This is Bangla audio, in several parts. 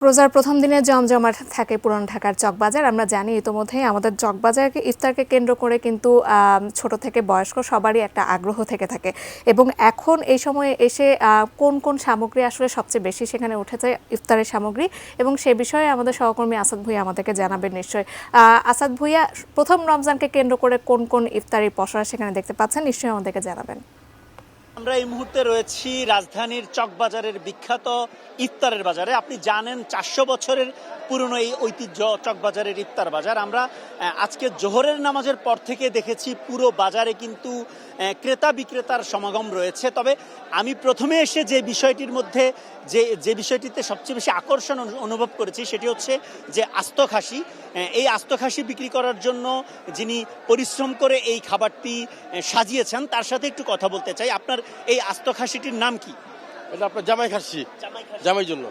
রোজার প্রথম দিনে জমজমাট থাকে পুরান ঢাকার চকবাজার। আমরা জানি ইতোমধ্যেই আমাদের চকবাজারকে ইফতারকে কেন্দ্র করে কিন্তু ছোট থেকে বয়স্ক সবারই একটা আগ্রহ থেকে থাকে এবং এখন এই সময়ে এসে কোন কোন সামগ্রী আসলে সবচেয়ে বেশি সেখানে উঠেছে ইফতারের সামগ্রী, এবং সে বিষয়ে আমাদের সহকর্মী আসাদ ভুঁইয়া আমাদেরকে জানাবেন নিশ্চয়ই। আসাদ ভুঁইয়া, প্রথম রমজানকে কেন্দ্র করে কোন কোন ইফতারির পসরা সেখানে দেখতে পাচ্ছেন, নিশ্চয়ই আমাদেরকে জানাবেন। আমরা এই মুহূর্তে রয়েছি রাজধানীর চকবাজারের বিখ্যাত ইফতারের বাজারে। আপনি জানেন 400 বছরের পুরনো এই ঐতিহ্য চকবাজারের ইফতার বাজার। আমরা আজকে জোহরের নামাজের পর থেকে দেখেছি পুরো বাজারে কিন্তু ক্রেতা বিক্রেতার সমাগম রয়েছে। তবে আমি প্রথমে এসে যে বিষয়টির মধ্যে যে বিষয়টিতে সবচেয়ে বেশি আকর্ষণ অনুভব করেছি সেটি হচ্ছে যে আস্ত খাসি। এই আস্ত খাসি বিক্রি করার জন্য যিনি পরিশ্রম করে এই খাবারটি সাজিয়েছেন তার সাথে একটু কথা বলতে চাই। আপনার এই আস্ত খাসিটির নাম কি? এটা আপনার জামাই খাসি, জামাইয়ের জন্য।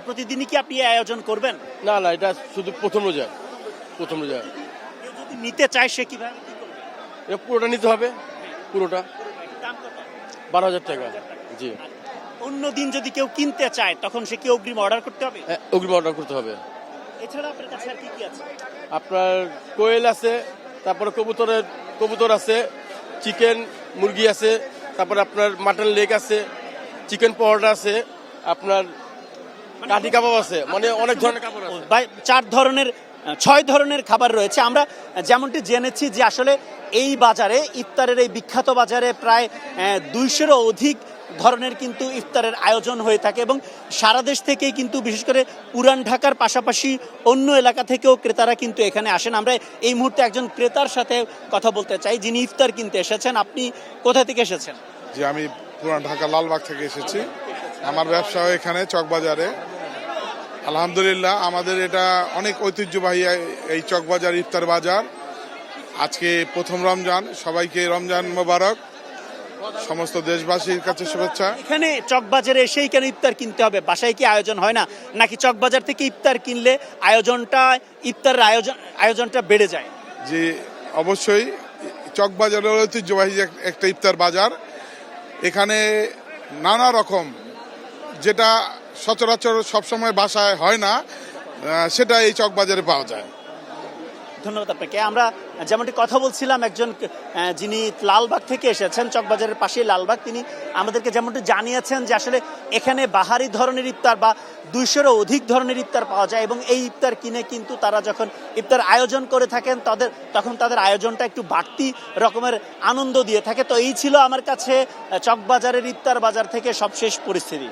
প্রতিদিনই কি আপনি আয়োজন করবেন? না না, এটা শুধু প্রথম রোজা। কেউ যদি নিতে চায় সে কিভাবে কি করবে? এটা পুরোটা নিতে হবে, পুরোটা। দাম কত? 12,000 টাকা। জি। অন্য দিন যদি কেউ কিনতে চায় তখন সে কি অগ্রিম অর্ডার করতে হবে? অগ্রিম অর্ডার করতে হবে। এছাড়া আপনার কাছে আর কি কি আছে? আপনার কোয়েল আছে, তারপরে কবুতর আছে, চিকেন মুরগি আছে, তারপরে আপনার মাটন লেগ আছে, চিকেন পরোটা আছে, আপনার কাঠি কাবাব আছে, মানে অনেক ধরনের খাবার আছে। 6 ধরনের খাবার রয়েছে। আমরা যেমনটি জেনেছি যে আসলে এই বাজারে, ইফতারের এই বিখ্যাত বাজারে প্রায় 200-এরও অধিক ধরনের কিন্তু ইফতারের আয়োজন হয়ে থাকে এবং সারা দেশ থেকেই কিন্তু, বিশেষ করে পুরান ঢাকার পাশাপাশি অন্য এলাকা থেকেও ক্রেতারা কিন্তু এখানে আসেন। আমরা এই মুহূর্তে একজন ক্রেতার সাথে কথা বলতে চাই যিনি ইফতার কিনতে এসেছেন। আপনি কোথা থেকে এসেছেন? জি, আমি পুরান ঢাকা লালবাগ থেকে এসেছি। আমার ব্যবসা এখানে চকবাজারে। আলহামদুলিল্লাহ, আমাদের এটা অনেক ঐতিহ্যবাহী এই চকবাজার ইফতার বাজার। আজকে প্রথম রমজান, সবাইকে রমজান মোবারক। সমস্ত দেশবাসীর কাছে শুভেচ্ছা। এখানে চকবাজারে এসেই কেন ইফতার কিনতে হবে? বাসায় কি আয়োজন হয় না, নাকি চকবাজার থেকে ইফতার কিনলে ইফতারের আয়োজনটা বেড়ে যায়? জি, অবশ্যই চকবাজারের ঐতিহ্যবাহী একটা ইফতার বাজার। এখানে নানা রকম, যেটা সচরাচর সবসময় বাসায় হয় না, সেটা এই চকবাজারে পাওয়া যায়। ধন্যবাদ আপনাকে। আমরা যেমনটি কথা বলছিলাম, একজন যিনি লালবাগ থেকে এসেছেন, চকবাজারের পাশে লালবাগ, তিনি আমাদেরকে যেমনটি জানিয়েছেন যে আসলে এখানে বাহারি ধরনের ইফতার বা 200-এরও অধিক ধরনের ইফতার পাওয়া যায় এবং এই ইফতার কিনে কিন্তু তারা যখন ইফতার আয়োজন করে থাকেন তখন তাদের আয়োজনটা একটু বাড়তি রকমের আনন্দ দিয়ে থাকে। তো এই ছিল আমার কাছে চকবাজারের ইফতার বাজার থেকে সবশেষ পরিস্থিতি।